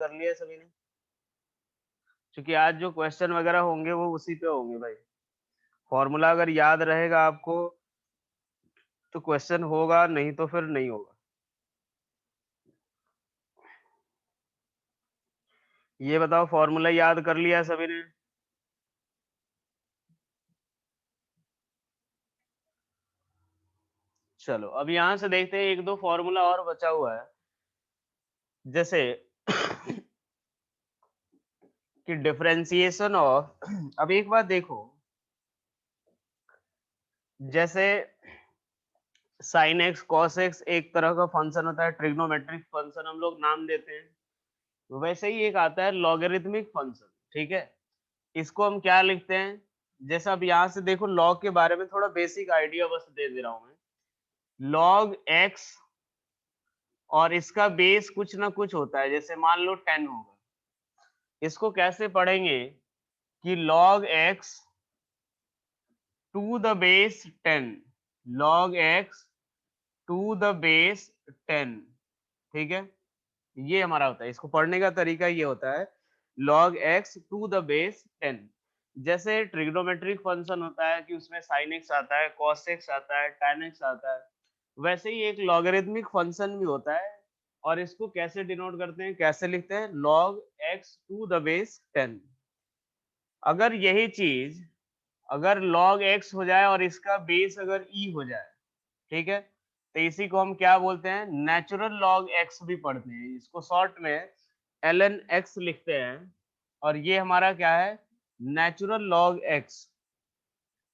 कर लिया है सभी ने? क्योंकि आज जो क्वेश्चन वगैरह होंगे वो उसी पे होंगे भाई। फॉर्मूला अगर याद रहेगा आपको तो क्वेश्चन होगा, नहीं तो फिर नहीं होगा। ये बताओ फॉर्मूला याद कर लिया है सभी ने? चलो अब यहाँ से देखते हैं, एक दो फॉर्मूला और बचा हुआ है। जैसे कि डिफरेंशिएशन ऑफ अब एक बात देखो, जैसे साइन एक्स कॉस एक्स एक तरह का फंक्शन होता है, ट्रिग्नोमेट्रिक फंक्शन हम लोग नाम देते हैं। वैसे ही एक आता है लॉगरिथमिक फंक्शन, ठीक है? इसको हम क्या लिखते हैं? जैसे अब यहाँ से देखो, लॉग के बारे में थोड़ा बेसिक आइडिया बस दे दे रहा हूँ मैं। लॉग एक्स और इसका बेस कुछ ना कुछ होता है, जैसे मान लो 10 होगा। इसको कैसे पढ़ेंगे कि log x to the base 10, log x to the base 10, ठीक है? ये हमारा होता है, इसको पढ़ने का तरीका ये होता है, log x to the base 10। जैसे ट्रिग्नोमेट्रिक फंक्शन होता है कि उसमें sin x आता है, cos x आता है, tan x आता है, वैसे ही एक लॉगरिथमिक फंक्शन भी होता है। और इसको कैसे डिनोट करते हैं, कैसे लिखते हैं? log x to the base 10। अगर यही चीज अगर log x हो जाए और इसका बेस अगर e हो जाए, ठीक है, तो इसी को हम क्या बोलते हैं? नेचुरल log x भी पढ़ते हैं, इसको शॉर्ट में ln x लिखते हैं। और ये हमारा क्या है? Natural log x।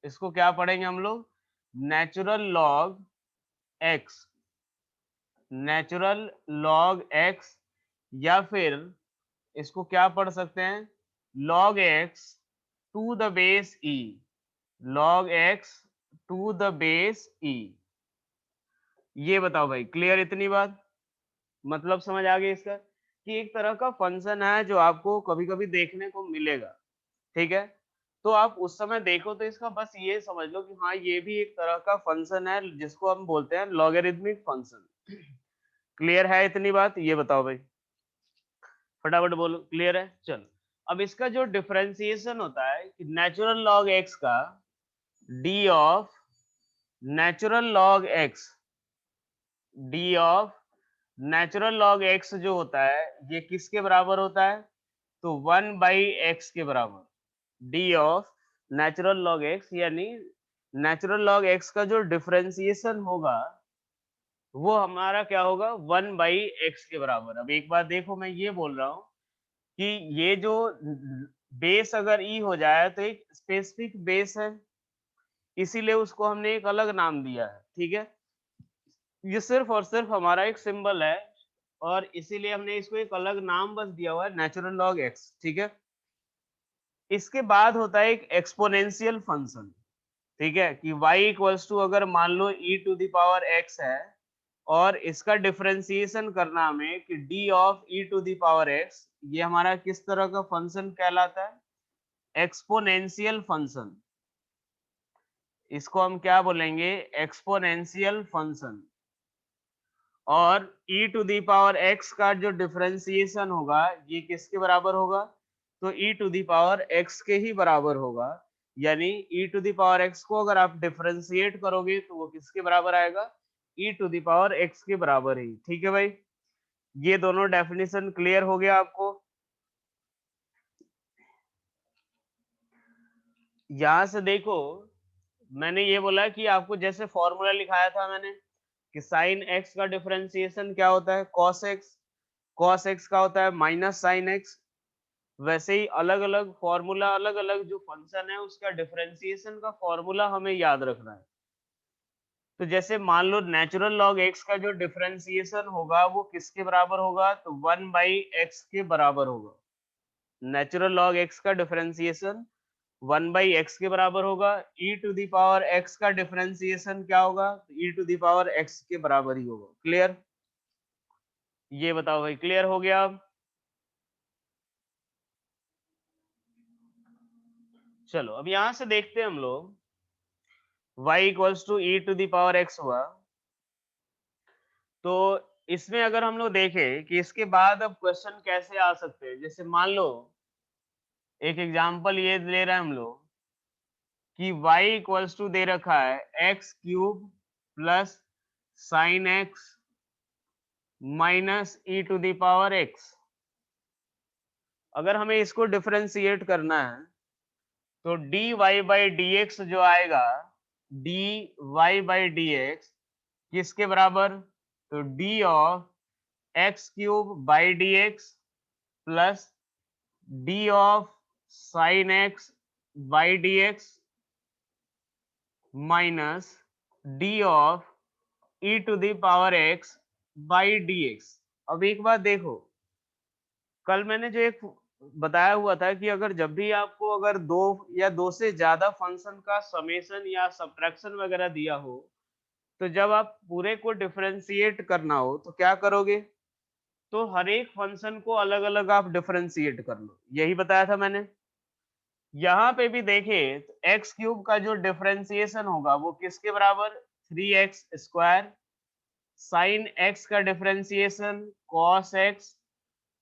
इसको क्या पढ़ेंगे हम लोग? Natural log x, natural log x, या फिर इसको क्या पढ़ सकते हैं? log x to the base e, log x to the base e। ये बताओ भाई, क्लियर इतनी बात? मतलब समझ आ गई इसका कि एक तरह का फंक्शन है जो आपको कभी-कभी देखने को मिलेगा, ठीक है? तो आप उस समय देखो तो इसका बस ये समझ लो कि हाँ, ये भी एक तरह का फंक्शन है जिसको हम बोलते हैं लॉगरिथमिक फंक्शन। क्लियर है इतनी बात? ये बताओ भाई, फटाफट बोलो, क्लियर है? चलो, अब इसका जो डिफरेंशिएशन होता है कि नेचुरल लॉग एक्स का D of natural log x, D of natural log x जो होता है ये किसके बराबर होता है? तो 1/x के बराबर। D of natural log x यानी नेचुरल लॉग एक्स का जो डिफरेंशिएशन होगा वो हमारा क्या होगा? 1/x के बराबर। अब एक बात देखो, मैं ये बोल रहा हूँ कि ये जो बेस अगर ई हो जाए तो एक स्पेसिफिक बेस है, इसीलिए उसको हमने एक अलग नाम दिया है, ठीक है? ये सिर्फ और सिर्फ हमारा एक सिंबल है और इसीलिए हमने इसको एक अलग नाम बस दिया हुआ है, नेचुरल लॉग एक्स, ठीक है? इसके बाद होता है एक एक्सपोनेंशियल फंक्शन, ठीक है? कि y इक्वल्स टू अगर मान लो e to the power x है और इसका डिफरेंशिएशन करना हमें कि d of e to the power x, ये हमारा किस तरह का फंक्शन कहलाता है? Exponential function. इसको हम क्या बोलेंगे? Exponential function. और e to the power x का जो डिफरेंशिएशन होगा ये किसके बराबर होगा? तो e to the power x के ही बराबर होगा। यानी e to the power x को अगर आप डिफरेंशिएट करोगे तो वो किसके बराबर आएगा? e to the power x के बराबर ही, ठीक है भाई? ये दोनों डेफिनेशन क्लियर हो गया आपको? यहां से देखो, मैंने ये बोला कि आपको जैसे फॉर्मूला लिखाया था मैंने कि साइन एक्स का डिफरेंशिएशन क्या होता है? Cos x. कॉस एक्स का होता है माइनस साइन एक्स। वैसे ही अलग अलग फॉर्मूला, अलग अलग जो फंक्शन है उसका डिफरेंशिएशन का फॉर्मूला हमें याद रखना है। तो जैसे मान लो नेचुरल लॉग एक्स का जो डिफरेंशिएशन होगा वो किसके बराबर होगा? तो 1/x के बराबर होगा। नेचुरल लॉग एक्स का डिफरेंशिएशन 1/x के बराबर होगा। e to the power x का डिफरेंशिएशन क्या होगा? e to the power x के बराबर ही होगा। क्लियर? ये बताओ भाई, क्लियर हो गया अब? चलो अब यहां से देखते हैं हम लोग, y equals to e to the power x हुआ, तो इसमें अगर हम लोग देखें कि इसके बाद अब क्वेश्चन कैसे आ सकते हैं, जैसे मान लो एक एग्जांपल ये ले रहे हैं हम लोग कि y इक्वल्स टू दे रखा है x cube plus sine x minus e to the power x. अगर हमें इसको डिफरेंशिएट करना है तो dy बाई डी एक्स जो आएगा, dy बाई डी एक्स किसके बराबर, तो d of x cube by d x plus d of sine x by d x minus d of e to the power x by d x. अब एक बात देखो, कल मैंने जो एक बताया हुआ था कि अगर जब भी आपको अगर दो या दो से ज्यादा फंक्शन का समेशन या सब्ट्रैक्शन वगैरह दिया हो, तो जब आप पूरे को डिफरेंशिएट करना हो तो क्या करोगे, तो हर एक फंक्शन को अलग अलग आप डिफरेंशिएट कर लो, यही बताया था मैंने। यहाँ पे भी देखें तो एक्स क्यूब का जो डिफरेंशिएशन होगा वो किसके बराबर, 3x स्क्वायर, साइन एक्स का डिफरेंशिएशन कॉस एक्स,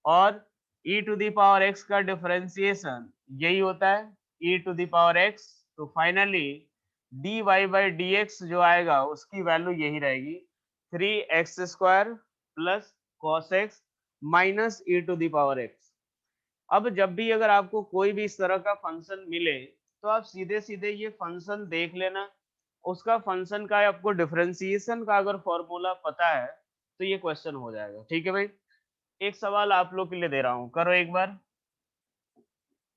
और e to the power x का डिफरेंशिएशन यही होता है e to the power x। तो finally dy by d x जो आएगा उसकी वैल्यू यही रहेगी, 3x square plus cos x minus e to the power x। अब जब भी अगर आपको कोई भी इस तरह का फंक्शन मिले तो आप सीधे सीधे ये फंक्शन देख लेना, उसका फंक्शन का आपको डिफरेंशिएशन का अगर फॉर्मूला पता है तो ये क्वेश्चन हो जाएगा। ठीक है भाई, एक सवाल आप लोग के लिए दे रहा हूं, करो एक बार।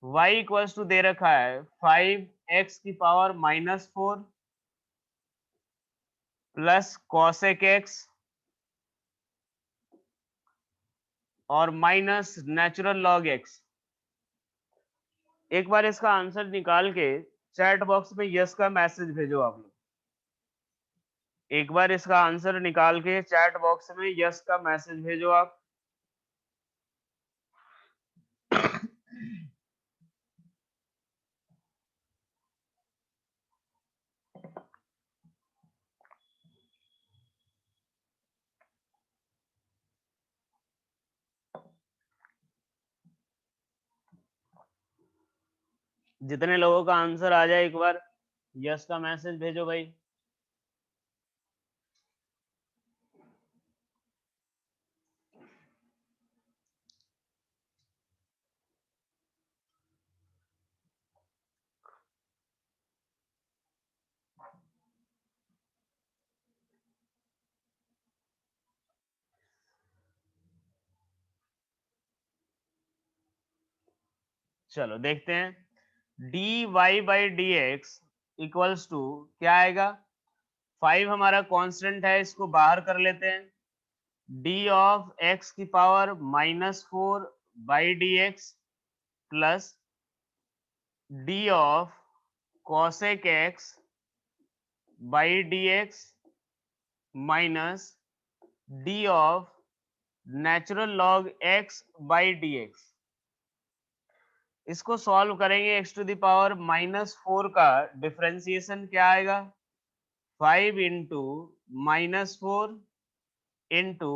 y इक्वल्स टू दे रखा है 5x की पावर -4 प्लस कॉसेक एक्स और माइनस नेचुरल लॉग एक्स। एक बार इसका आंसर निकाल के चैट बॉक्स में यस का मैसेज भेजो आप लोग। एक बार इसका आंसर निकाल के चैट बॉक्स में यस का मैसेज भेजो आप। जितने लोगों का आंसर आ जाए एक बार यस का मैसेज भेजो भाई। चलो देखते हैं, dy by d x equals to क्या आएगा, 5 हमारा कांस्टेंट है, इसको बाहर कर लेते हैं, d ऑफ x की power -4 by d x plus d of cosec x by d x minus d of natural log x by d x. इसको सॉल्व करेंगे, x टू द पावर -4 का डिफरेंशिएशन क्या आएगा, 5 into -4 into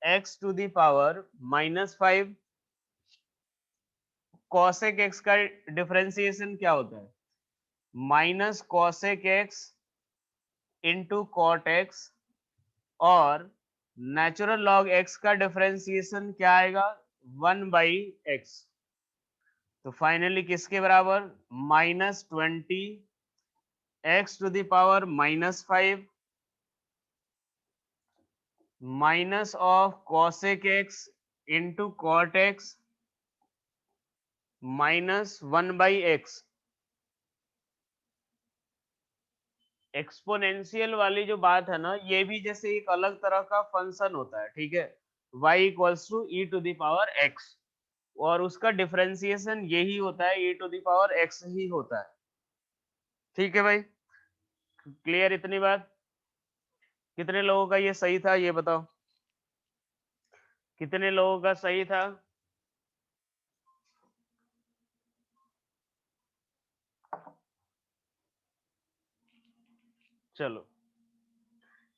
x to the power -5। Cosec x का differentiation क्या होता है, minus cosec x into cot x, और नेचुरल लॉग एक्स का डिफरेंशिएशन क्या आएगा, 1/x। तो फाइनली किसके बराबर, -20 x to the power -5 minus of cosec x into cot x minus 1/x। Exponential वाली जो बात है ना, ये भी जैसे एक अलग तरह का फंक्शन होता है, ठीक है, y equals to e to the power x, और उसका डिफरेंशिएशन यही होता है, e to the power x ही होता है। ठीक है भाई, क्लियर इतनी बात। कितने लोगों का ये सही था ये बताओ, कितने लोगों का सही था। चलो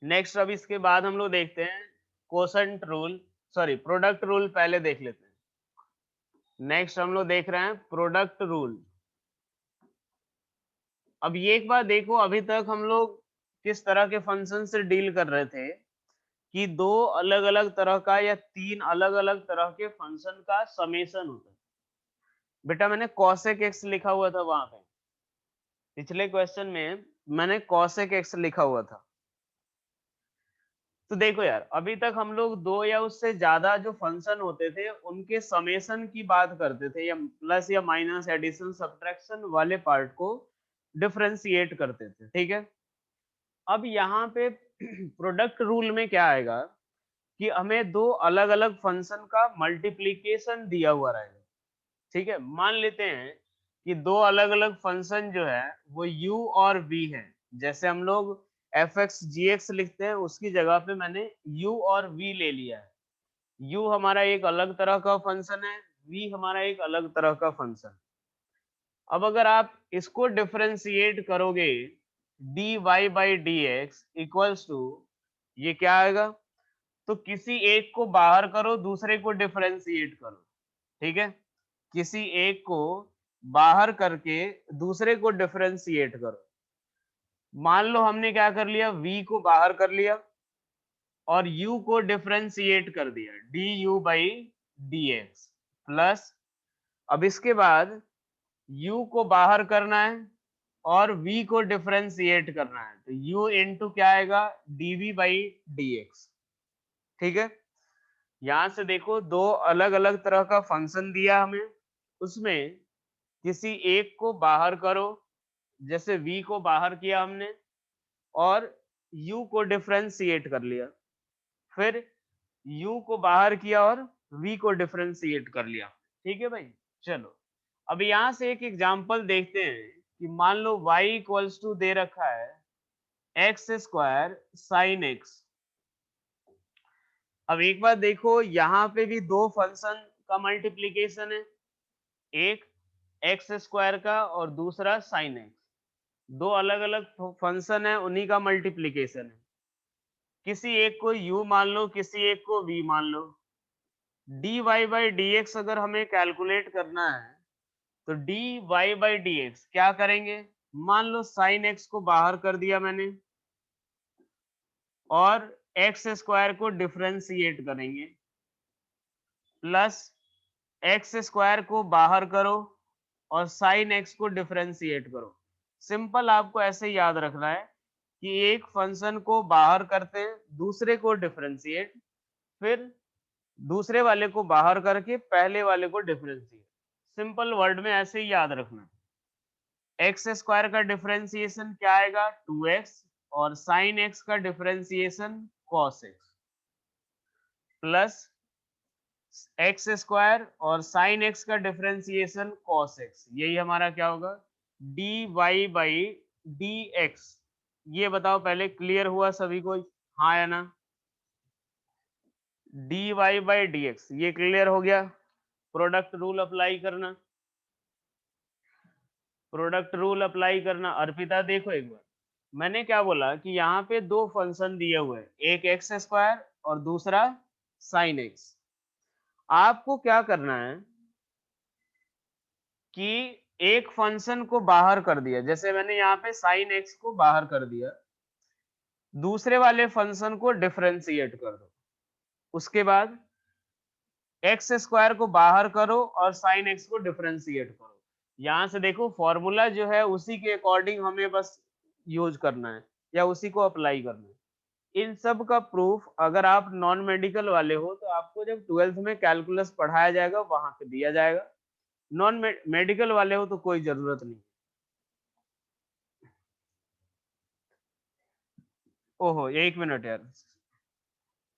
नेक्स्ट, अब इसके बाद हम लोग देखते हैं quotient rule, sorry product rule पहले देख लेते हैं। नेक्स्ट हम लोग देख रहे हैं प्रोडक्ट रूल। अब ये एक बार देखो, अभी तक हम लोग किस तरह के फंक्शन से डील कर रहे थे कि दो अलग अलग तरह का या तीन अलग अलग तरह के फंक्शन का समेशन होता है। बेटा मैंने cosec x लिखा हुआ था वहां पे, पिछले क्वेश्चन में मैंने cosec x लिखा हुआ था। तो देखो यार, अभी तक हम लोग दो या उससे ज्यादा जो फंक्शन होते थे उनके समेशन की बात करते थे, या प्लस या माइनस एडिशन सब्ट्रैक्शन वाले पार्ट को डिफरेंशिएट करते थे, ठीक है। अब यहाँ पे प्रोडक्ट रूल में क्या आएगा कि हमें दो अलग अलग फंक्शन का मल्टीप्लीकेशन दिया हुआ रहेगा, ठीक है। मान लेते हैं कि दो अलग अलग फंक्शन जो है वो u और v है। जैसे हम लोग fx gx लिखते हैं, उसकी जगह पे मैंने u और v ले लिया है। u हमारा एक अलग तरह का फंक्शन है, v हमारा एक अलग तरह का फंक्शन। अब अगर आप इसको डिफरेंशिएट करोगे dy by d x equals to, ये क्या आएगा, तो किसी एक को बाहर करो, दूसरे को डिफरेंशिएट करो, ठीक है। किसी एक को बाहर करके दूसरे को डिफरेंशिएट करो। मान लो हमने क्या कर लिया, v को बाहर कर लिया और u को डिफरेंशिएट कर दिया du by d x plus, अब इसके बाद u को बाहर करना है और v को डिफरेंशिएट करना है, तो u इंटू क्या आएगा, dv बाई डी एक्स, ठीक है। यहां से देखो दो अलग अलग तरह का फंक्शन दिया हमें, उसमें किसी एक को बाहर करो, जैसे v को बाहर किया हमने और u को डिफरेंशिएट कर लिया, फिर u को बाहर किया और v को डिफरेंशिएट कर लिया, ठीक है भाई। चलो अब यहां से एक एग्जांपल देखते हैं कि मान लो y इक्वल्स टू दे रखा है एक्स स्क्वायर साइन एक्स। अब एक बार देखो, यहाँ पे भी दो फंक्शन का मल्टीप्लीकेशन है, एक एक्स स्क्वायर का और दूसरा साइन एक्स। दो अलग अलग फंक्शन है, उन्हीं का मल्टीप्लीकेशन है। किसी एक को u मान लो, किसी एक को v मान लो। dy बाई डी एक्स अगर हमें कैलकुलेट करना है तो dy बाई डी एक्स क्या करेंगे, मान लो साइन एक्स को बाहर कर दिया मैंने और एक्स स्क्वायर को डिफरेंशिएट करेंगे, प्लस एक्स स्क्वायर को बाहर करो और साइन एक्स को डिफरेंशिएट करो। सिंपल आपको ऐसे याद रखना है कि एक फंक्शन को बाहर करते हैं, दूसरे को डिफरेंशिएट, फिर दूसरे वाले को बाहर करके पहले वाले को डिफरेंशिएट। सिंपल वर्ड में ऐसे ही याद रखना। एक्स स्क्वायर का डिफरेंशिएशन क्या आएगा, 2x, और साइन एक्स का differentiation cos x, plus x square और साइन एक्स का डिफरेंशिएशन cos x, यही हमारा क्या होगा, dy बाई डी एक्स। ये बताओ पहले, क्लियर हुआ सभी को, हाँ या ना। dy बाई डी एक्स ये क्लियर हो गया। प्रोडक्ट रूल अप्लाई करना, प्रोडक्ट रूल अप्लाई करना। अर्पिता देखो एक बार, मैंने क्या बोला कि यहाँ पे दो फंक्शन दिए हुए हैं, एक एक्स स्क्वायर और दूसरा साइन एक्स। आपको क्या करना है कि एक फंक्शन को बाहर कर दिया, जैसे मैंने यहाँ पे साइन एक्स को बाहर कर दिया, दूसरे वाले फंक्शन को डिफरेंशिएट कर दो। उसके बाद एक्स स्क्वायर को बाहर करो और साइन एक्स को डिफरेंशिएट करो। यहाँ से देखो फॉर्मूला जो है उसी के अकॉर्डिंग हमें बस यूज करना है या उसी को अप्लाई करना है। इन सब का प्रूफ अगर आप नॉन मेडिकल वाले हो तो आपको जब 12th में कैलकुलस पढ़ाया जाएगा वहां पे दिया जाएगा। नॉन मेडिकल वाले हो तो कोई जरूरत नहीं। ओहो एक मिनट यार,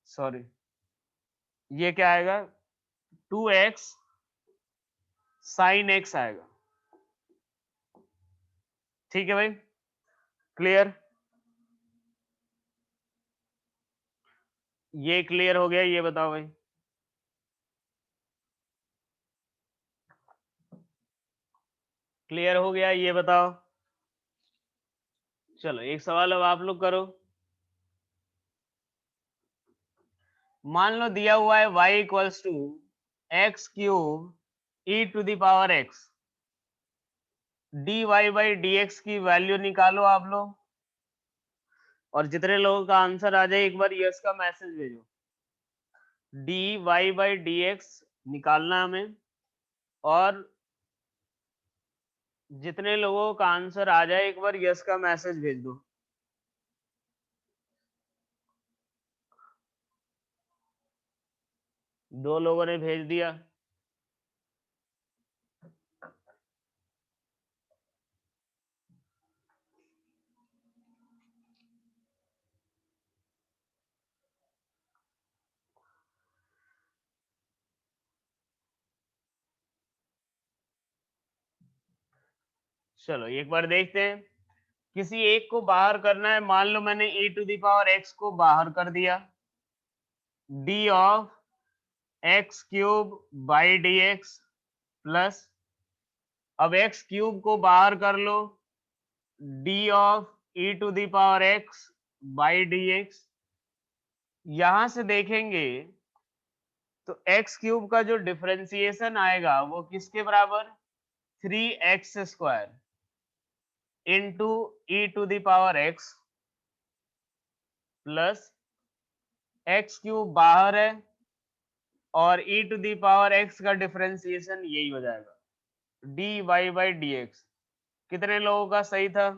सॉरी, ये क्या आएगा, 2x साइन एक्स आएगा, ठीक है भाई, क्लियर। ये क्लियर हो गया, ये बताओ भाई। क्लियर हो गया, ये बताओ। चलो एक सवाल अब आप लोग करो। मान लो दिया हुआ है y equals to x cube e to the power x, dy by dx की वैल्यू निकालो आप लोग, और जितने लोगों का आंसर आ जाए एक बार यस का मैसेज भेजो। dy बाई dx निकालना हमें, और जितने लोगों का आंसर आ जाए एक बार यस का मैसेज भेज दो। दो लोगों ने भेज दिया। चलो एक बार देखते हैं। किसी एक को बाहर करना है, मान लो मैंने e to the power x को बाहर कर दिया, d of x cube by d x plus, अब एक्स क्यूब को बाहर कर लो, d of e to the power x by d x. यहां से देखेंगे तो एक्स क्यूब का जो डिफरेंशिएशन आएगा वो किसके बराबर, 3x² into e to the power x plus x cube बाहर है और e to the power x का डिफरेंशिएशन यही हो जाएगा, dy बाई dx। कितने लोगों का सही था,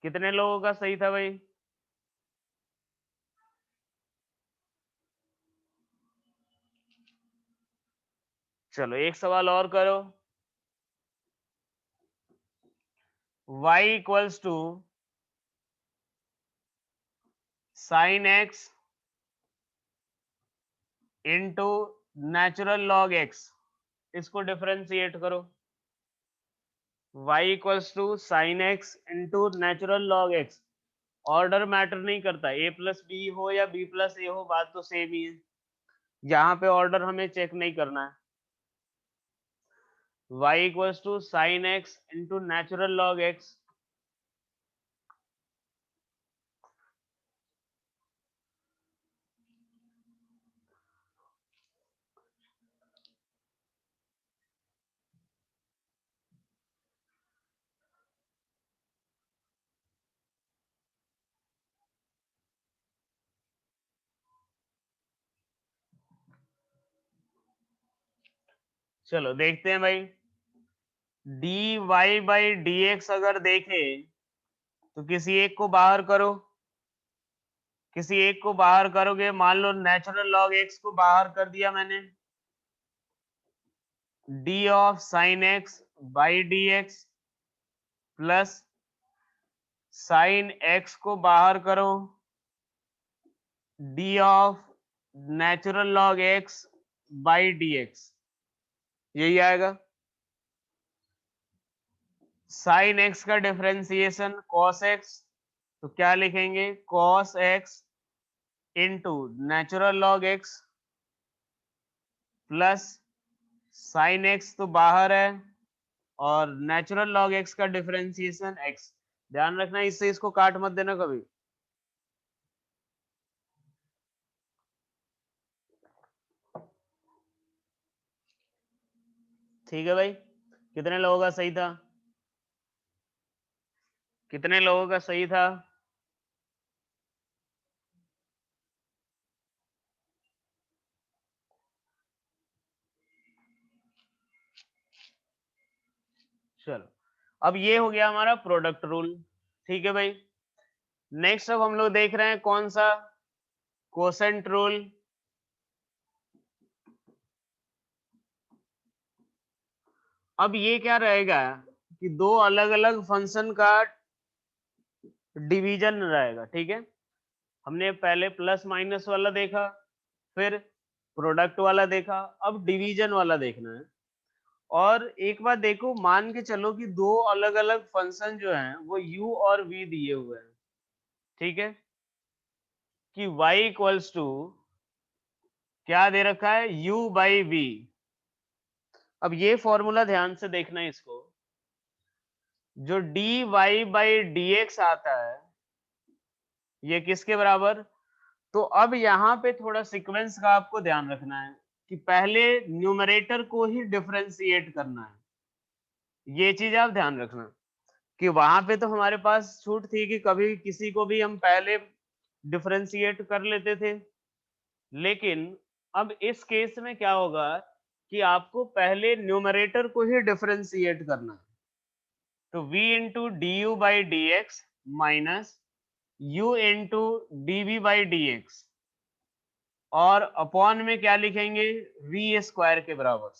कितने लोगों का सही था भाई? चलो एक सवाल और करो। y equals to sine x into natural log x, इसको डिफरेंशिएट करो। y equals to sine x into natural log x। Order matter नहीं करता, a प्लस बी हो या b प्लस ए हो, बात तो सेम ही है। यहाँ पे ऑर्डर हमें चेक नहीं करना है। y equals to sine x into natural log x। चलो देखते हैं भाई, dy बाई dx अगर देखें तो किसी एक को बाहर करो, किसी एक को बाहर करोगे, मान लो नेचुरल लॉग x को बाहर कर दिया मैंने, d of sign x by d x plus sign x को बाहर करो, d of natural log x by d x, यही आएगा। साइन x का डिफरेंशिएशन cos x, तो क्या लिखेंगे, cos x into natural log x plus sign x तो बाहर है और नेचुरल लॉग x का डिफरेंशिएशन x। ध्यान रखना इससे इसको काट मत देना कभी। ठीक है भाई, कितने लोगों का सही था, कितने लोगों का सही था? चलो अब ये हो गया हमारा प्रोडक्ट रूल। ठीक है भाई, नेक्स्ट अब हम लोग देख रहे हैं कौन सा, कोसेंट रूल। अब ये क्या रहेगा कि दो अलग अलग फंक्शन का डिवीजन रहेगा। ठीक है, हमने पहले प्लस माइनस वाला देखा, फिर प्रोडक्ट वाला देखा, अब डिवीजन वाला देखना है। और एक बात देखो, मान के चलो कि दो अलग अलग फंक्शन जो हैं वो u और v दिए हुए हैं। ठीक है, कि y इक्वल्स टू क्या दे रखा है, u बाई v। अब ये फॉर्मूला ध्यान से देखना है इसको, जो dy बाई dx आता है ये किसके बराबर, तो अब यहाँ पे थोड़ा सीक्वेंस का आपको ध्यान रखना है कि पहले न्यूमरेटर को ही डिफरेंशिएट करना है। ये चीज आप ध्यान रखना कि वहां पे तो हमारे पास छूट थी कि कभी किसी को भी हम पहले डिफरेंशिएट कर लेते थे, लेकिन अब इस केस में क्या होगा कि आपको पहले न्यूमरेटर को ही डिफरेंशिएट करना है। तो v into d u by d x minus u into d v by d x, और अपॉन में क्या लिखेंगे, वी स्क्वायर के बराबर।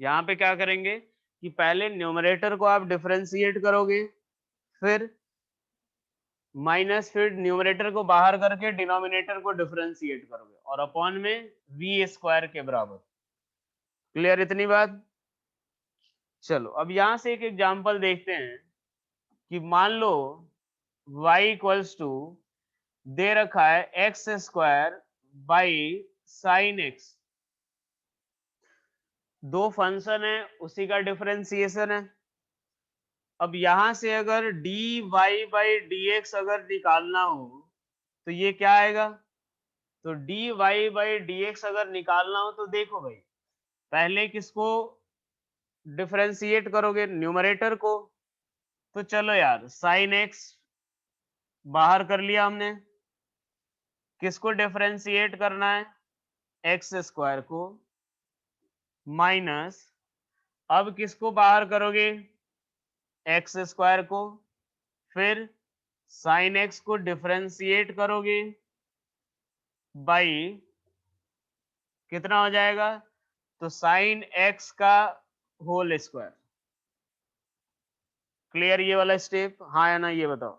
यहाँ पे क्या करेंगे कि पहले न्यूमरेटर को आप डिफरेंशिएट करोगे, फिर माइनस, फिर न्यूमरेटर को बाहर करके डिनोमिनेटर को डिफरेंशिएट करोगे, और अपॉन में वी स्क्वायर के बराबर। क्लियर इतनी बात? चलो अब यहां से एक एग्जांपल देखते हैं कि मान लो y इक्वल्स टू दे रखा है x square by sine x, दो फंक्शन है उसी का डिफरेंशिएशन है। अब यहां से अगर d y by d x अगर निकालना हो तो ये क्या आएगा, तो d y by d x अगर निकालना हो तो देखो भाई, पहले किसको डिफरेंशिएट करोगे, न्यूमरेटर को। तो चलो यार, साइन एक्स बाहर कर लिया हमने, किसको डिफरेंशिएट करना है, एक्स स्क्वायर को, माइनस अब किसको बाहर करोगे, एक्स स्क्वायर को, फिर साइन एक्स को डिफरेंशिएट करोगे बाई, कितना हो जाएगा, तो साइन एक्स का होल स्क्वायर। क्लियर ये वाला स्टेप, हाँ या ना ये बताओ।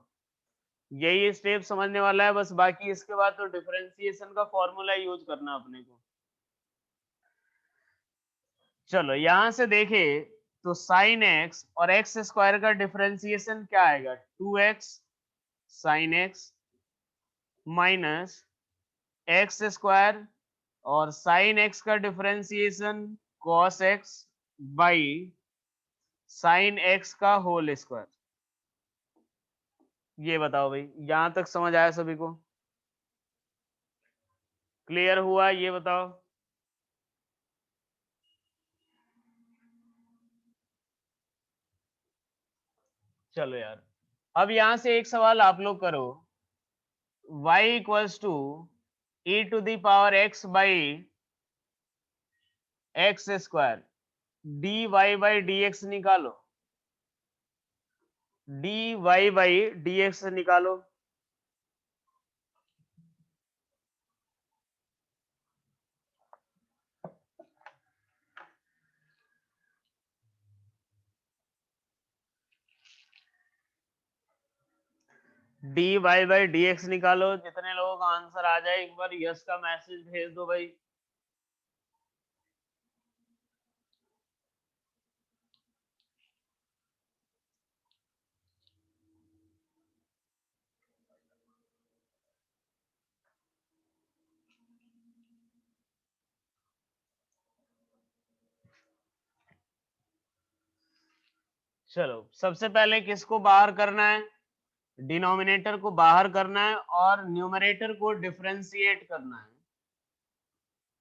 यही स्टेप समझने वाला है बस, बाकी इसके बाद तो डिफरेंशिएशन का फॉर्मूला यूज करना अपने को। चलो यहां से देखें तो साइन एक्स और एक्स स्क्वायर का डिफरेंशिएशन क्या आएगा, 2x sign x minus x square, और साइन एक्स का differentiation cos x by sine x का होल स्क्वायर। ये बताओ भाई, यहां तक समझ आया सभी को, क्लियर हुआ, ये बताओ। चलो यार, अब यहां से एक सवाल आप लोग करो, y equals to e to the power x by x square, d y by d x निकालो, d y by d x निकालो। D y by d x निकालो, जितने लोगों का आंसर आ जाए एक बार यस का मैसेज भेज दो भाई। चलो सबसे पहले किसको बाहर करना है, डिनोमिनेटर को बाहर करना है और न्यूमरेटर को डिफरेंशिएट करना है।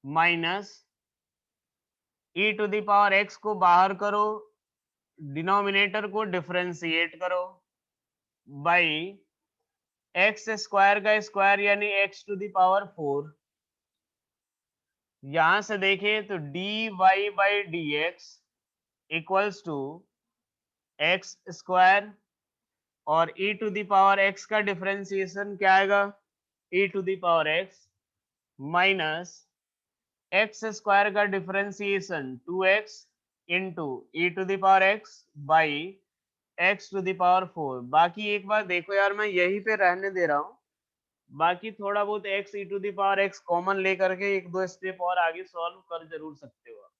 Minus e to the power x को बाहर करो, डिनोमिनेटर को डिफरेंशिएट करो बाई एक्स स्क्वायर का स्क्वायर यानी x टू दी पावर 4। यहां से देखें तो d y by d x equals to x square, और e to the power x का डिफरेंशिएशन क्या आएगा, e to the power x minus x square का differentiation 2x into e to the power x by x to the power 4। बाकी एक बार देखो यार, मैं यहीं पे रहने दे रहा हूँ, बाकी थोड़ा बहुत x e to the power x common लेकर के एक दो स्टेप और आगे सॉल्व कर जरूर सकते हो।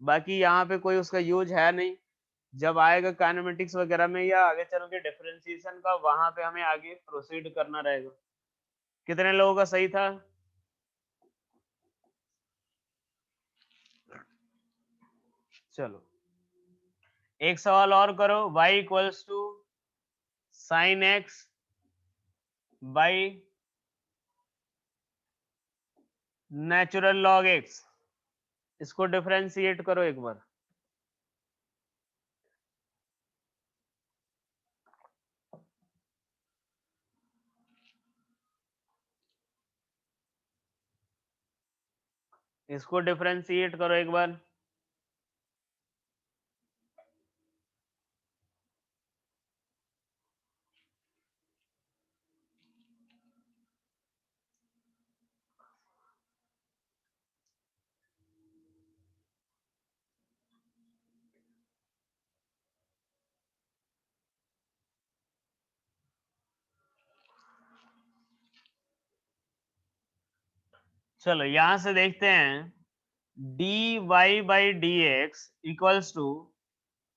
बाकी यहाँ पे कोई उसका यूज है नहीं, जब आएगा काइनेमेटिक्स वगैरह में या आगे चल के डिफरेंशिएशन का, वहां पे हमें आगे प्रोसीड करना रहेगा। कितने लोगों का सही था? चलो एक सवाल और करो, y equals to sine x by natural log x, इसको डिफरेंशिएट करो एक बार। इसको डिफरेंशिएट करो एक बार। चलो यहां से देखते हैं, d y by d x equals to,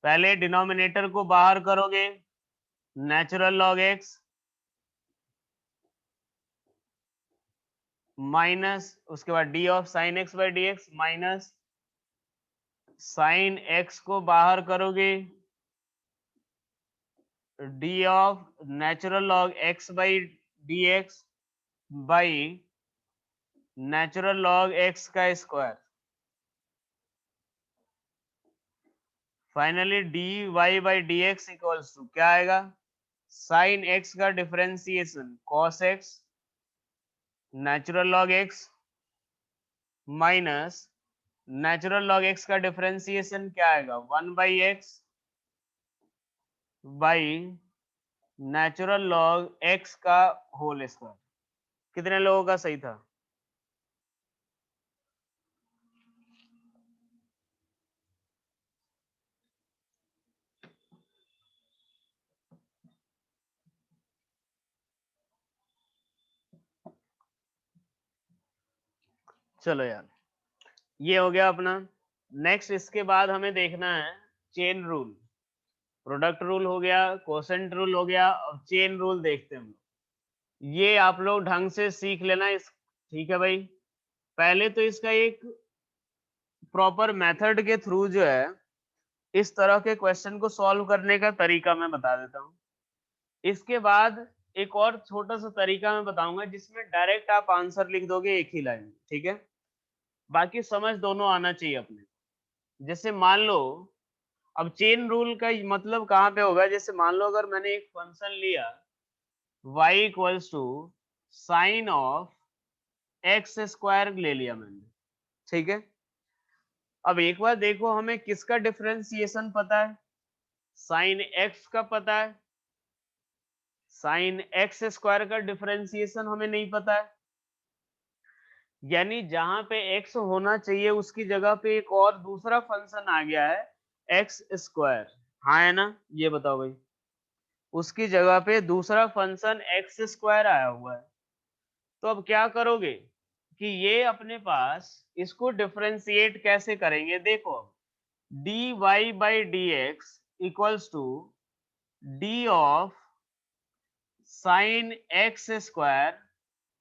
पहले डिनोमिनेटर को बाहर करोगे, नेचुरल लॉग एक्स माइनस, उसके बाद d of sine x by d x minus sine x को बाहर करोगे, d of natural log x by d x by natural log x का square. Finally d y by d x equals to क्या आएगा, sine x का differentiation cos x natural log x minus natural log x का differentiation क्या आएगा, 1/x by natural log x का whole square. कितने लोगों का सही था? चलो यार, ये हो गया अपना। नेक्स्ट इसके बाद हमें देखना है चेन रूल। प्रोडक्ट रूल हो गया, कोसेंट रूल हो गया, और चेन रूल देखते हैं हम लोग। ये आप लोग ढंग से सीख लेना इस, ठीक है भाई। पहले तो इसका एक प्रॉपर मेथड के थ्रू जो है इस तरह के क्वेश्चन को सॉल्व करने का तरीका मैं बता देता हूँ। इसके बाद एक और छोटा सा तरीका मैं बताऊंगा जिसमें डायरेक्ट आप आंसर लिख दोगे एक ही लाइन में, ठीक है। बाकी समझ दोनों आना चाहिए अपने। जैसे मान लो, अब चेन रूल का मतलब कहाँ पे होगा, जैसे मान लो अगर मैंने एक फंक्शन लिया y equals to sine of x square ले लिया मैंने, ठीक है। अब एक बार देखो, हमें किसका डिफरेंशिएशन पता है, साइन एक्स का पता है, साइन एक्स स्क्वायर का डिफरेंशिएशन हमें नहीं पता है। यानी जहां पे x होना चाहिए उसकी जगह पे एक और दूसरा फंक्शन आ गया है एक्स स्क्वायर, हाँ है ना, ये बताओ भाई। उसकी जगह पे दूसरा फंक्शन एक्स स्क्वायर आया हुआ है। तो अब क्या करोगे कि ये अपने पास इसको डिफरेंशिएट कैसे करेंगे, देखो अब d y by d x equals to d of sine x square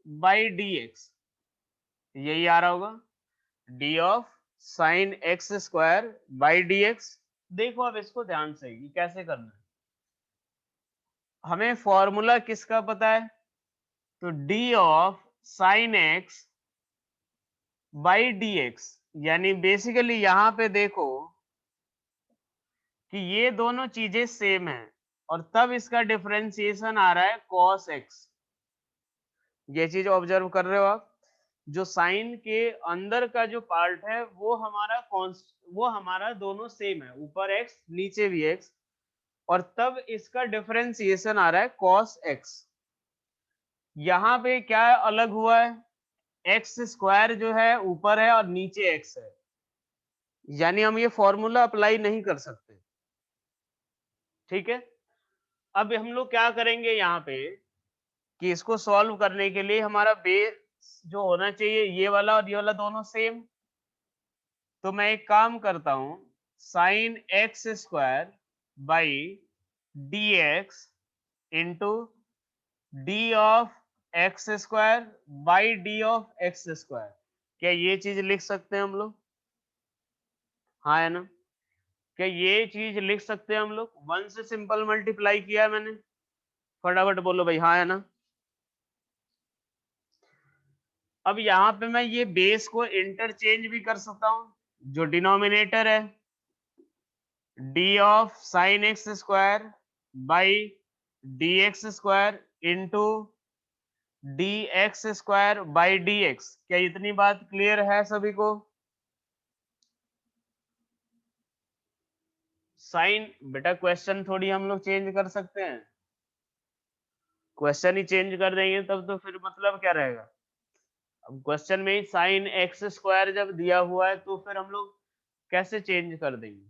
by d x, यही आ रहा होगा, d of sine x square by d x. देखो अब इसको ध्यान से कि कैसे करना है। हमें फॉर्मूला किसका पता है, तो D of sine x by d x, यानी बेसिकली यहां पे देखो कि ये दोनों चीजें सेम है, और तब इसका डिफरेंशिएशन आ रहा है cos x। ये चीज ऑब्जर्व कर रहे हो आप, जो साइन के अंदर का जो पार्ट है वो हमारा वो हमारा दोनों सेम है, ऊपर x नीचे भी x, और तब इसका डिफरेंशिएशन आ रहा है cos x। यहाँ पे क्या अलग हुआ है, एक्स स्क्वायर जो है ऊपर है और नीचे x है, यानी हम ये फॉर्मूला अप्लाई नहीं कर सकते, ठीक है। अब हम लोग क्या करेंगे यहाँ पे कि इसको सॉल्व करने के लिए हमारा बेस जो होना चाहिए ये वाला और ये वाला दोनों सेम। तो मैं एक काम करता हूं, sign x square by d x into D of x square by D of x square. क्या ये चीज लिख सकते हैं हम लोग, हाँ है ना। क्या ये चीज लिख सकते हैं हम लोग, वन से सिंपल मल्टीप्लाई किया है मैंने, फटाफट बोलो भाई हाँ है ना। अब यहाँ पे मैं ये बेस को इंटरचेंज भी कर सकता हूँ, जो डिनोमिनेटर है D of sine x square by d x square into D x square by d x. क्या इतनी बात क्लियर है सभी को? साइन बेटा क्वेश्चन थोड़ी हम लोग चेंज कर सकते हैं, क्वेश्चन ही चेंज कर देंगे तब तो फिर मतलब क्या रहेगा। अब क्वेश्चन में ही साइन एक्स स्क्वायर जब दिया हुआ है तो फिर हम लोग कैसे चेंज कर देंगे।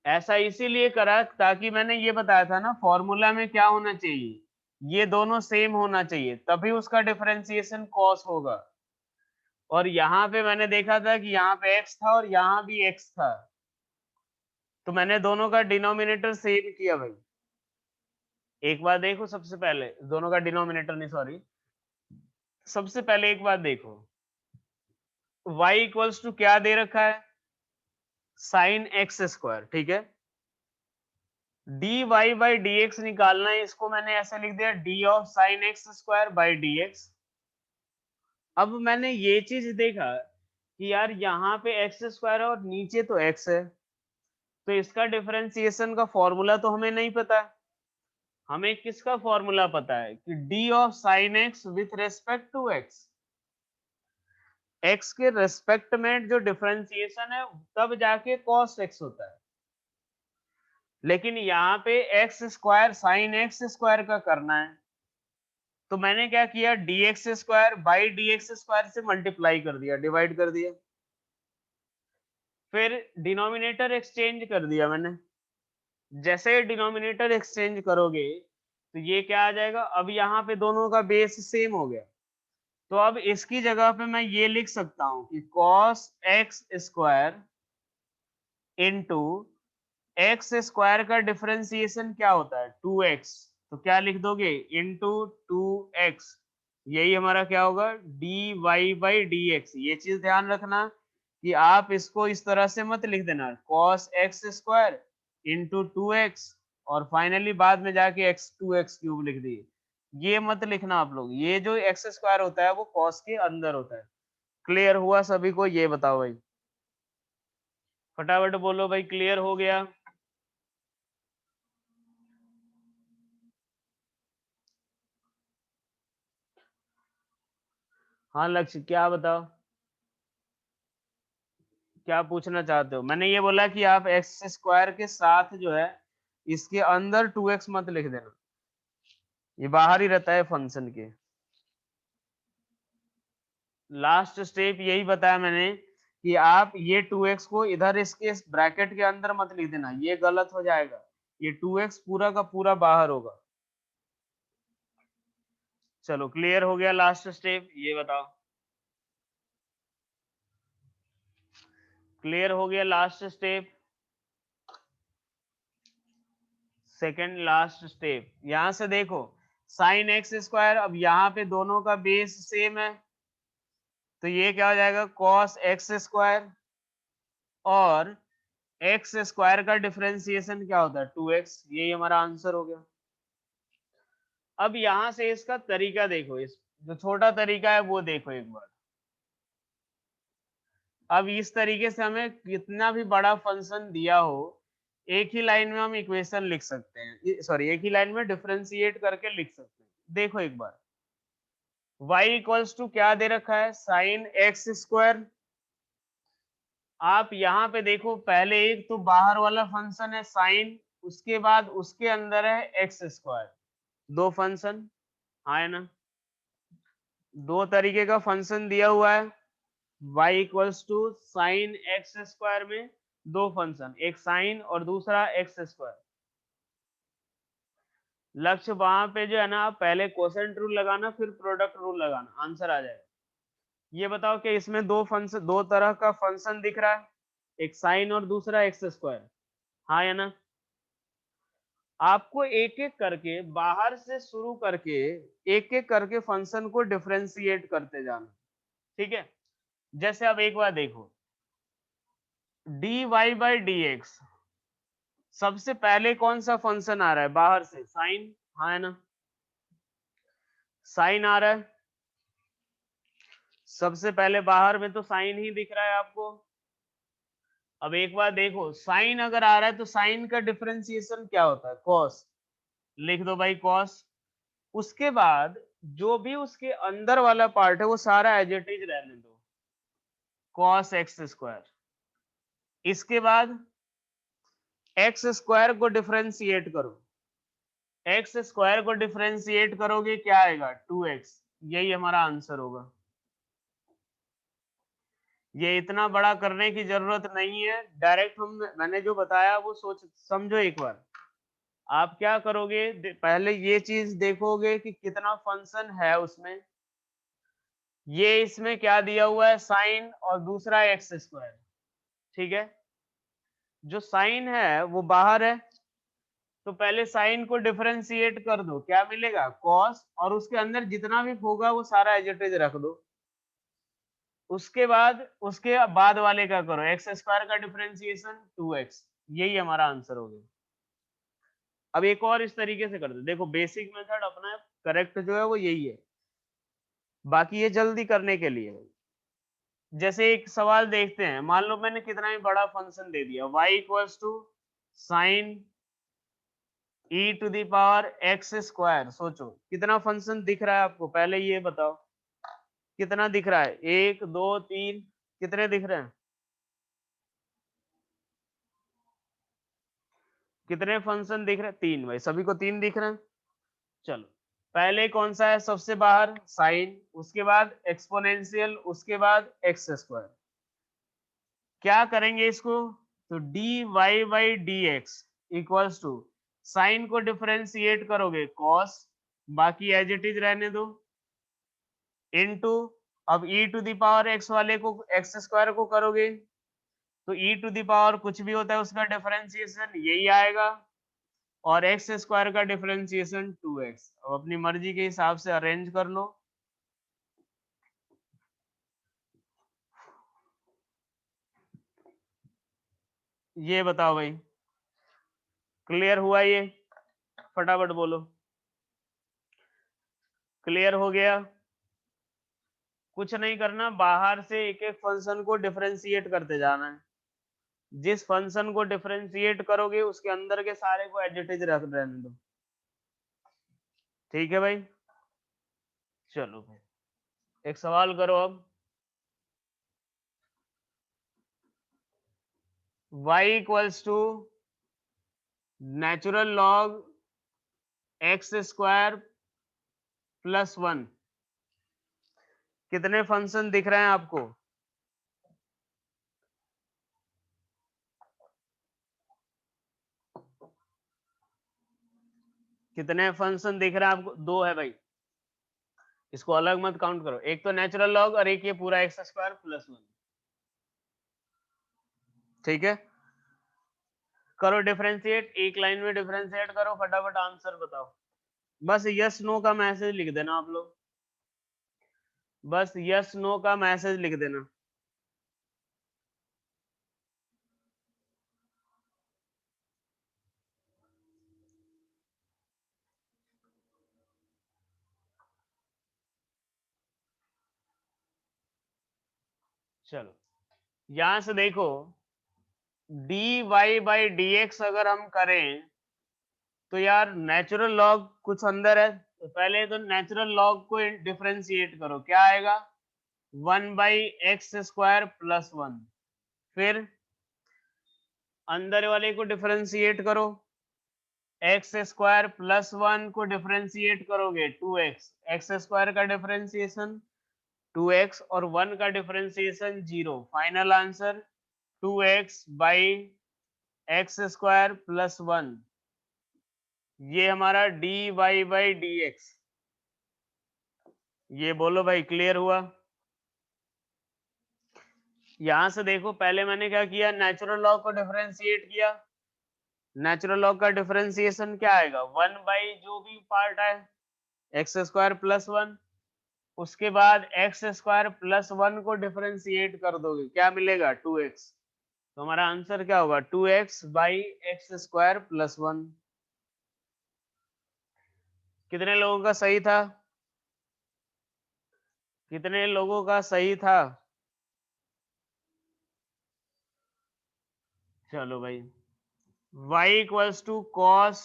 ऐसा इसीलिए करा ताकि मैंने ये बताया था ना फॉर्मूला में क्या होना चाहिए, ये दोनों सेम होना चाहिए तभी उसका डिफरेंशिएशन कॉस होगा। और यहाँ पे मैंने देखा था कि यहाँ पे x था और यहाँ भी x था, तो मैंने दोनों का डिनोमिनेटर सेम किया भाई। एक बार देखो, सबसे पहले दोनों का डिनोमिनेटर नहीं सॉरी, सबसे पहले एक बात देखो, y इक्वल्स टू क्या दे रखा है, साइन एक्स स्क्वायर, ठीक है। D y by d x निकालना है, इसको मैंने ऐसे लिख दिया d of sine x square by d x. अब मैंने ये चीज देखा कि यार यहाँ पे एक्स स्क्वायर है और नीचे तो एक्स है, तो इसका डिफरेंशिएशन का फॉर्मूला तो हमें नहीं पता। हमें किसका फॉर्मूला पता है कि d of sine x with respect to x, x के रेस्पेक्ट में जो डिफरेंशिएशन है तब जाके कॉस एक्स होता है। लेकिन यहाँ पे x square sine x square का करना है, तो मैंने क्या किया D x square by d x square से मल्टीप्लाई कर दिया, डिवाइड कर दिया, फिर डिनोमिनेटर एक्सचेंज कर दिया मैंने। जैसे डिनोमिनेटर एक्सचेंज करोगे तो ये क्या आ जाएगा, अब यहाँ पे दोनों का बेस सेम हो गया, तो अब इसकी जगह पे मैं ये लिख सकता हूँ कि cos x square into x square का डिफरेंशिएशन क्या होता है 2x, तो क्या लिख दोगे इंटू 2x, यही हमारा क्या होगा d y by d x. ये चीज ध्यान रखना कि आप इसको इस तरह से मत लिख देना cos x square into 2x और फाइनली बाद में जाके x 2x क्यूब लिख दिए, ये मत लिखना आप लोग। ये जो एक्स स्क्वायर होता है वो cos के अंदर होता है। क्लियर हुआ सभी को? ये बताओ भाई, फटाफट बोलो भाई, क्लियर हो गया? हाँ लक्ष्य, क्या बताओ, क्या पूछना चाहते हो? मैंने ये बोला कि आप एक्स स्क्वायर के साथ जो है इसके अंदर 2x मत लिख देना, ये बाहर ही रहता है फंक्शन के। लास्ट स्टेप यही बताया मैंने कि आप ये 2x को इधर इसके ब्रैकेट के अंदर मत लिख देना, ये गलत हो जाएगा, ये 2x पूरा का पूरा बाहर होगा। चलो क्लियर हो गया लास्ट स्टेप, ये बताओ क्लियर हो गया last step? Second last step, यहां से देखो साइन एक्स स्क्वायर, अब यहाँ पे दोनों का बेस सेम है, तो ये क्या हो जाएगा cos एक्स स्क्वायर, और एक्स स्क्वायर का डिफरेंशिएशन क्या होता है 2x, यही हमारा आंसर हो गया। अब यहां से इसका तरीका देखो, इस जो छोटा तरीका है वो देखो एक बार। अब इस तरीके से हमें कितना भी बड़ा फंक्शन दिया हो एक ही लाइन में हम इक्वेशन लिख सकते हैं, सॉरी एक ही लाइन में डिफरेंशिएट करके लिख सकते हैं। देखो एक बार, y इक्वल्स टू क्या दे रखा है साइन एक्स स्क्वायर। आप यहाँ पे देखो पहले एक तो बाहर वाला फंक्शन है साइन, उसके बाद उसके अंदर है एक्स स्क्वायर, दो फंक्शन, हाँ है ना, दो तरीके का फंक्शन दिया हुआ है, y equals to sine x square में दो फंक्शन, एक साइन और दूसरा एक्स स्क्वायर। लक्ष्य वहां पे जो है ना, आप पहले कोसेंट रूल लगाना फिर प्रोडक्ट रूल लगाना, आंसर आ जाएगा। ये बताओ कि इसमें दो फंक्शन, दो तरह का फंक्शन दिख रहा है, एक साइन और दूसरा एक्स स्क्वायर, हाँ या ना। आपको एक एक करके बाहर से शुरू करके एक एक करके फंक्शन को डिफरेंशिएट करते जाना, ठीक है। जैसे अब एक बार देखो d y by d x, सबसे पहले कौन सा फंक्शन आ रहा है बाहर से साइन, हाँ है ना। साइन आ रहा है, सबसे पहले बाहर में तो साइन ही दिख रहा है आपको। अब एक बार देखो, साइन अगर आ रहा है तो साइन का डिफरेंशिएशन क्या होता है, कॉस। लिख दो भाई कॉस। उसके बाद जो भी उसके अंदर वाला पार्ट है वो सारा एज इट इज रहने दो, कॉस एक्स स्क्वायर। इसके बाद एक्स स्क्वायर को डिफरेंशिएट करो, एक्स स्क्वायर को डिफरेंशिएट करोगे क्या आएगा, 2x। यही हमारा आंसर होगा। ये इतना बड़ा करने की जरूरत नहीं है, डायरेक्ट मैंने जो बताया वो सोच समझो एक बार। आप क्या करोगे, पहले ये चीज देखोगे कि कितना फंक्शन है उसमें। ये इसमें क्या दिया हुआ है, साइन और दूसरा एक्स स्क्वायर, ठीक है। जो साइन है वो बाहर है, तो पहले साइन को डिफरेंशिएट कर दो, क्या मिलेगा, कॉस, और उसके अंदर जितना भी होगा वो सारा एज इट इज रख दो। उसके बाद वाले का करो, एक्स स्क्वायर का डिफरेंशिएशन 2x। यही हमारा आंसर हो गया। अब एक और इस तरीके से कर दो, देखो बेसिक मेथड अपना करेक्ट जो है वो यही है, बाकी ये जल्दी करने के लिए है। जैसे एक सवाल देखते हैं, मान लो मैंने कितना ही बड़ा फंक्शन दे दिया, y equals to sine e to the power x square. सोचो कितना फंक्शन दिख रहा है आपको, पहले ये बताओ कितना दिख रहा है, 1 2 3, कितने दिख रहे हैं, कितने फंक्शन दिख रहे हैं, 3। भाई सभी को 3 दिख रहे हैं। चलो पहले कौन सा है सबसे बाहर, साइन, उसके बाद एक्सपोनेंशियल, उसके बाद एक्स स्क्वायर। क्या करेंगे इसको, तो d y by d x equals to, sine को डिफरेंशिएट करोगे कॉस, बाकी एज इट इज रहने दो, इनटू, अब e to the power x वाले को एक्स स्क्वायर को करोगे तो e टू द पावर कुछ भी होता है उसका डिफरेंशिएशन यही आएगा, और एक्स स्क्वायर का डिफरेंशिएशन 2x। अब अपनी मर्जी के हिसाब से अरेंज कर लो। ये बताओ भाई, क्लियर हुआ ये, फटाफट बोलो, क्लियर हो गया। कुछ नहीं करना, बाहर से एक एक फंक्शन को डिफरेंशिएट करते जाना है, जिस फंक्शन को डिफरेंशिएट करोगे उसके अंदर के सारे को एज इट इज रख रहने दो, ठीक है भाई। चलो भाई एक सवाल करो अब, y equals to natural log x square plus 1। कितने फंक्शन दिख रहे हैं आपको, कितने फंक्शन दिख रहे हैं आपको, 2 है भाई, इसको अलग मत काउंट करो, एक तो नेचुरल लॉग और एक ये पूरा एक्स स्क्वायर प्लस 1, ठीक है। करो डिफरेंशिएट, एक लाइन में डिफरेंशिएट करो, फटाफट आंसर बताओ। बस यस नो का मैसेज लिख देना आप लोग, बस यस नो का मैसेज लिख देना। चलो यहां से देखो, d y by d x अगर हम करें तो यार नेचुरल लॉग कुछ अंदर है, तो पहले तो नेचुरल लॉग को डिफरेंशिएट करो, क्या आएगा, 1 बाई एक्स स्क्वायर प्लस 1। फिर अंदर वाले को डिफरेंशिएट करो, एक्स स्क्वायर प्लस 1 को डिफरेंशिएट करोगे 2x, एक्स स्क्वायर का डिफरेंशिएशन 2x और 1 का differentiation 0, final answer 2x by x square plus 1। ये हमारा d y by d x. ये बोलो भाई क्लियर हुआ। यहां से देखो पहले मैंने क्या किया, नेचुरल लॉग को डिफरेंशिएट किया, नेचुरल लॉग का डिफरेंशिएशन क्या आएगा, 1 बाई जो भी पार्ट है एक्स स्क्वायर प्लस 1, उसके बाद एक्स स्क्वायर प्लस 1 को डिफरेंशिएट कर दोगे, क्या मिलेगा, 2x। तो हमारा आंसर क्या होगा, 2x by x square plus 1। कितने लोगों का सही था, कितने लोगों का सही था? चलो भाई, y equals to cos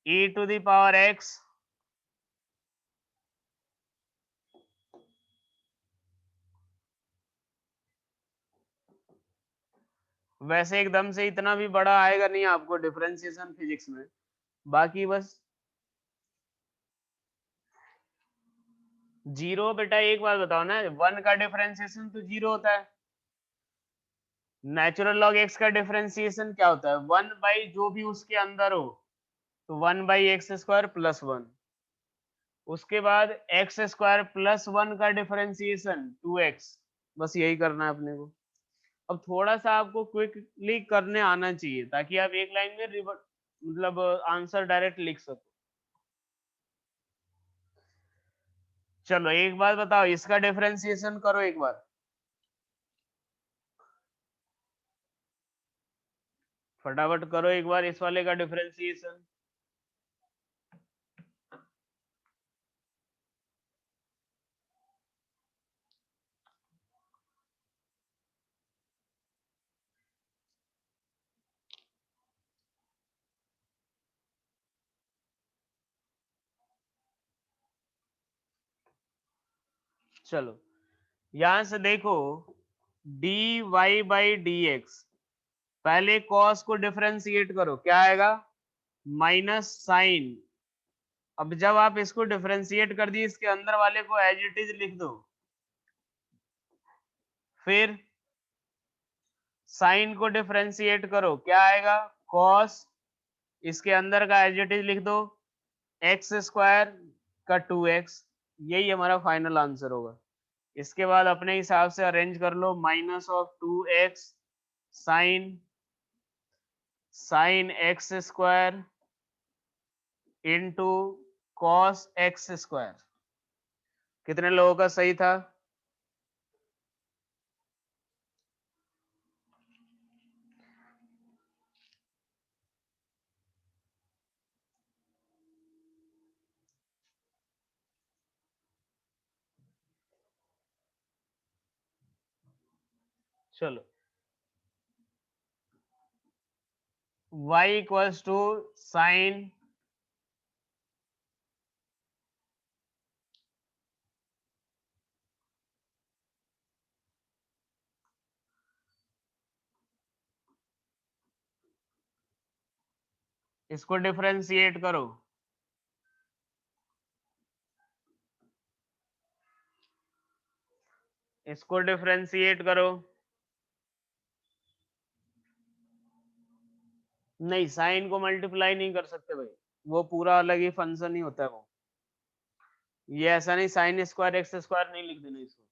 e to the power x, वैसे एकदम से इतना भी बड़ा आएगा नहीं आपको डिफरेंशिएशन फिजिक्स में, बाकी बस जीरो। बेटा एक बात बताओ ना, वन का डिफरेंशिएशन तो जीरो होता है, नेचुरल लॉग एक्स का डिफरेंशिएशन क्या होता है? वन बाई जो भी उसके अंदर हो, तो one by x square plus one. उसके बाद एक्स स्क्वायर प्लस वन का डिफरेंशिएशन टू एक्स। बस यही करना है अपने को। अब थोड़ा सा आपको क्विकली करने आना चाहिए ताकि आप एक लाइन में रिवर्ट मतलब आंसर डायरेक्ट लिख सको। चलो एक बात बताओ, इसका डिफरेंशिएशन करो एक बार, फटाफट करो एक बार इस वाले का डिफरेंशिएशन। चलो यहां से देखो, d y by d x, पहले कॉस को डिफरेंशिएट करो, क्या आएगा? Minus sine. अब जब आप इसको डिफरेंशिएट कर दिए, इसके अंदर वाले को एज इट इज लिख दो, फिर साइन को डिफरेंशिएट करो, क्या आएगा? कॉस, इसके अंदर का एज इट इज लिख दो, एक्स स्क्वायर का टू एक्स। यही हमारा फाइनल आंसर होगा। इसके बाद अपने हिसाब से अरेंज कर लो, minus of two x sine sine x square into cos x square. कितने लोगों का सही था? चलो y इक्वल्स टू साइन इसको डिफरेंशिएट करो, इसको डिफरेंशिएट करो। नहीं, साइन को मल्टीप्लाई नहीं कर सकते भाई, वो पूरा अलग ही फंक्शन ही होता है वो। ये ऐसा नहीं साइन स्क्वायर एक्स स्क्वायर नहीं लिख देना इसको।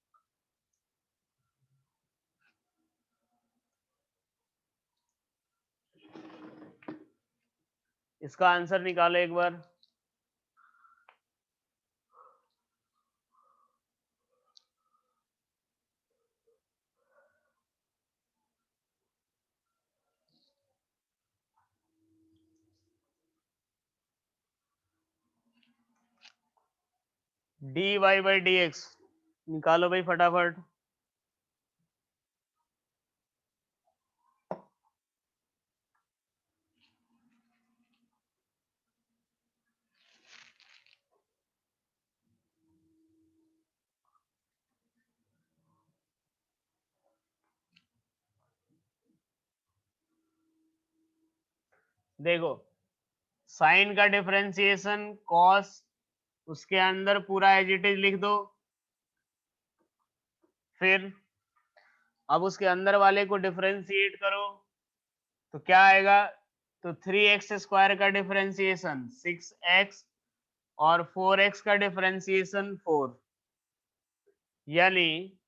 इसका आंसर निकालो एक बार। D y by d x निकालो भाई फटाफट। देखो, साइन का डिफरेंशिएशन कॉस, उसके अंदर पूरा एज इट इज लिख दो, फिर अब उसके अंदर वाले को डिफरेंशिएट करो, तो क्या आएगा? तो थ्री एक्स स्क्वायर का डिफरेंशिएशन सिक्स एक्स और फोर एक्स का डिफरेंशिएशन फोर, यानी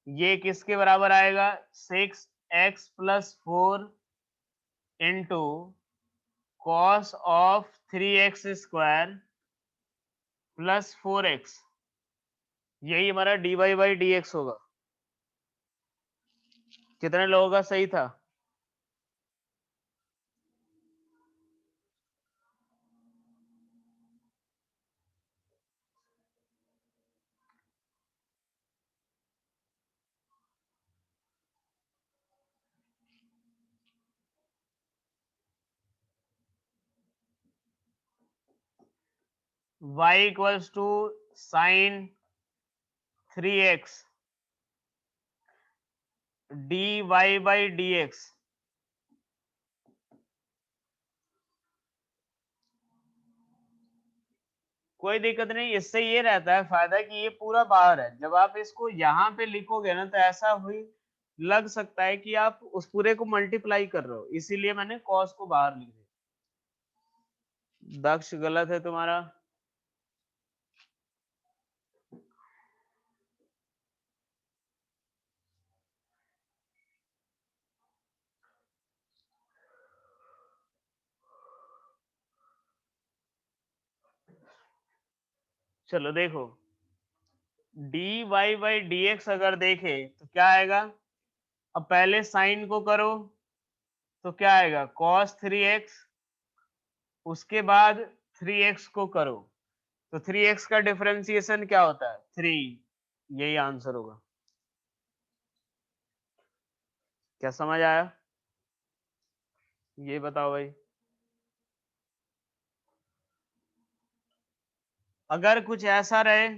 ये किसके बराबर आएगा? Six x plus four into cos of three x square plus four x. यही हमारा d y by d x होगा। कितने लोगों का सही था? y equals to sine 3x dy by dx। कोई दिक्कत नहीं, इससे ये रहता है फायदा कि ये पूरा बाहर है। जब आप इसको यहाँ पे लिखोगे ना तो ऐसा हुई लग सकता है कि आप उस पूरे को मल्टीप्लाई कर रहे हो, इसीलिए मैंने कॉस को बाहर लिख दिया। दक्ष गलत है तुम्हारा। चलो देखो, d y by d x अगर देखे तो क्या आएगा। अब पहले साइन को करो तो क्या आएगा, cos 3x। उसके बाद 3x को करो तो 3x का डिफरेंशिएशन क्या होता है, 3। यही आंसर होगा। क्या समझ आया, ये बताओ भाई। अगर कुछ ऐसा रहे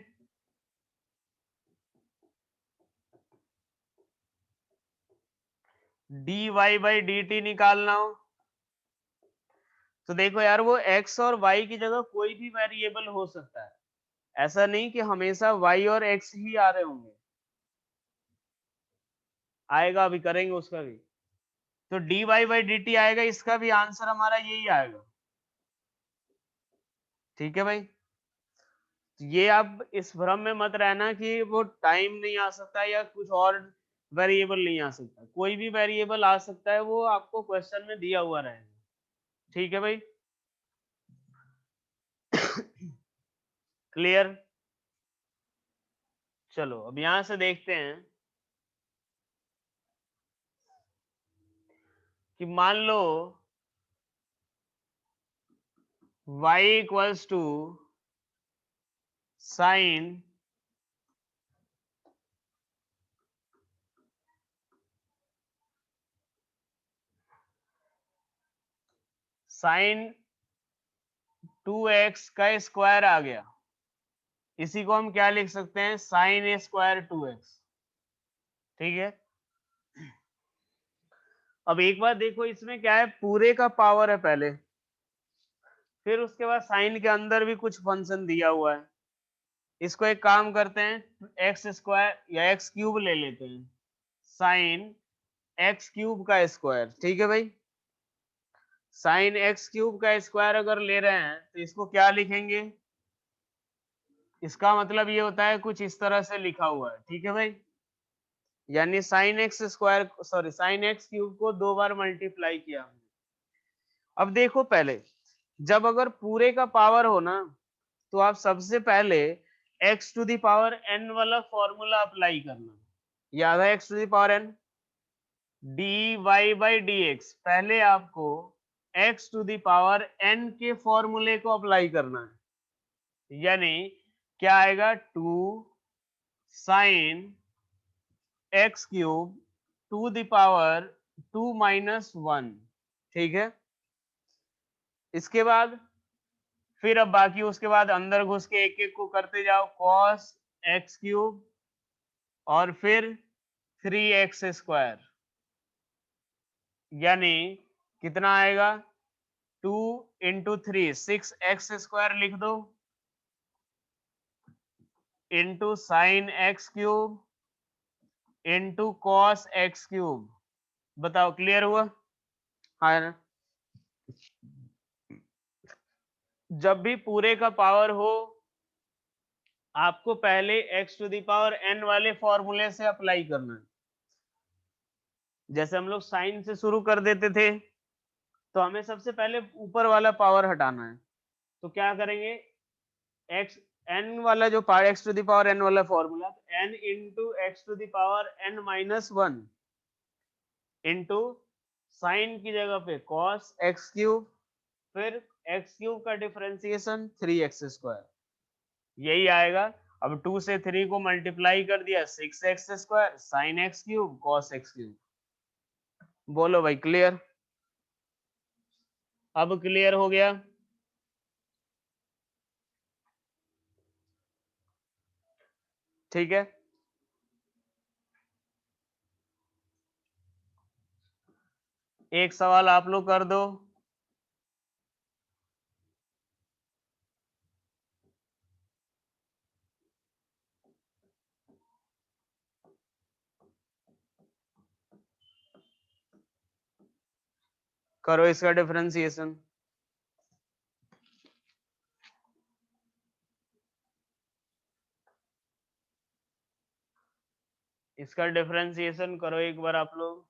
d y by d t निकालना हो तो देखो यार, वो x और y की जगह कोई भी वेरिएबल हो सकता है। ऐसा नहीं कि हमेशा y और x ही आ रहे होंगे, आएगा, अभी करेंगे उसका भी। तो d y by d t आएगा, इसका भी आंसर हमारा यही आएगा। ठीक है भाई, तो ये आप इस भ्रम में मत रहना कि वो टाइम नहीं आ सकता या कुछ और वेरिएबल नहीं आ सकता। कोई भी वेरिएबल आ सकता है, वो आपको क्वेश्चन में दिया हुआ रहेगा। ठीक है भाई, क्लियर। चलो अब यहां से देखते हैं कि मान लो y equals to sine sine 2x का स्क्वायर आ गया। इसी को हम क्या लिख सकते हैं, साइन ए स्क्वायर 2x। ठीक है, अब एक बार देखो, इसमें क्या है, पूरे का पावर है पहले, फिर उसके बाद साइन के अंदर भी कुछ फंक्शन दिया हुआ है। इसको एक काम करते हैं, एक्स स्क्वायर या एक्स क्यूब ले लेते हैं, साइन एक्स क्यूब का स्क्वायर। ठीक है भाई, साइन एक्स क्यूब का स्क्वायर अगर ले रहे हैं तो इसको क्या लिखेंगे, इसका मतलब ये होता है कुछ इस तरह से लिखा हुआ है। ठीक है भाई, यानी sign x square, sorry sine x cube को 2 बार मल्टीप्लाई किया। अब देखो, पहले जब अगर पूरे का पावर हो ना तो आप सबसे पहले x to the power n वाला फॉर्मूला अप्लाई करना। याद है x to the power n, d y by d x, पहले आपको x to the power n के फॉर्मूले को अप्लाई करना है। यानी क्या आएगा, 2 sine x cube two the power 2 minus 1। ठीक है, इसके बाद फिर अब बाकी उसके बाद अंदर घुस के एक एक को करते जाओ, cos एक्स क्यूब और फिर 3x स्क्वायर, यानी कितना आएगा, 2 इंटू 3 6x स्क्वायर लिख दो, into sine x cube into cos x cube. बताओ क्लियर हुआ, हाँ है ना। जब भी पूरे का पावर हो आपको पहले x to the power n वाले फॉर्मूले से अप्लाई करना है। जैसे हम लोग साइन से शुरू कर देते थे तो हमें सबसे पहले ऊपर वाला पावर हटाना है, तो क्या करेंगे, x n वाला जो power x to the power n वाला formula, n into x to the power n minus 1 into sine की जगह पे cos x क्यूब, फिर x क्यूब का डिफरेंशिएशन 3x स्क्वायर, यही आएगा। अब 2 से 3 को मल्टीप्लाई कर दिया, 6x square sine x cube cos x cube. बोलो भाई, क्लियर, अब क्लियर हो गया। ठीक है, एक सवाल आप लोग कर दो। करो इसका डिफरेंशिएशन। इसका डिफरेंशिएशन करो एक बार आप लोग।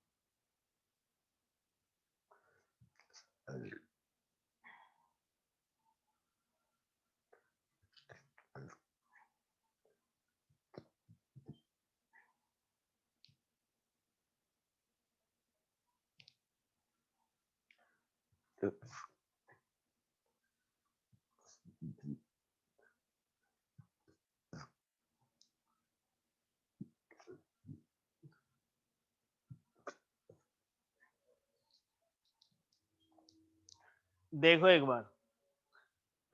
देखो एक बार,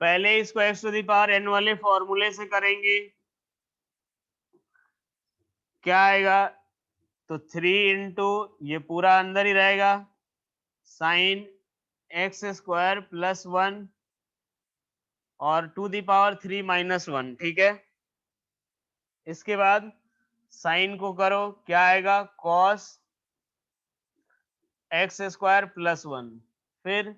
पहले इसको x to the power n वाले फॉर्मूले से करेंगे, क्या आएगा, तो 3 इंटू ये पूरा अंदर ही रहेगा साइन एक्स स्क्वायर प्लस 1 और टू दी पावर 3 माइनस 1, ठीक है। इसके बाद साइन को करो, क्या आएगा, कॉस एक्स स्क्वायर प्लस 1, फिर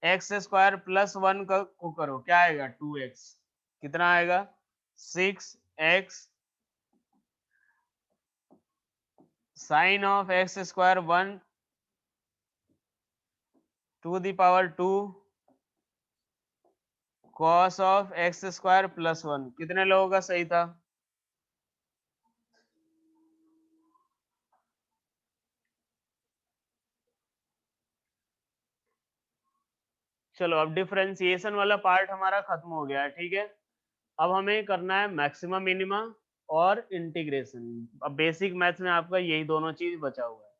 एक्स स्क्वायर प्लस 1 को करो, क्या आएगा, 2x, कितना आएगा, 6x sine of x square 1 to the power 2 cos of x square plus 1, कितने लोगों का सही था। चलो अब डिफरेंशिएशन वाला पार्ट हमारा खत्म हो गया है, ठीक है। अब हमें करना है मैक्सिमम मिनिमा और इंटीग्रेशन। अब बेसिक मैथ्स में आपका यही दोनों चीज बचा हुआ है,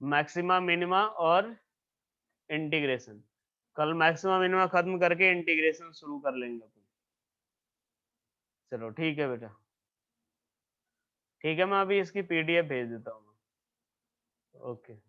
मैक्सिमा मिनिमा और इंटीग्रेशन। कल मैक्सिमम मिनिमा खत्म करके इंटीग्रेशन शुरू कर लेंगे अपन। चलो ठीक है बेटा, ठीक है, मैं अभी इसकी पीडीएफ भेज देता हूँ। ओके।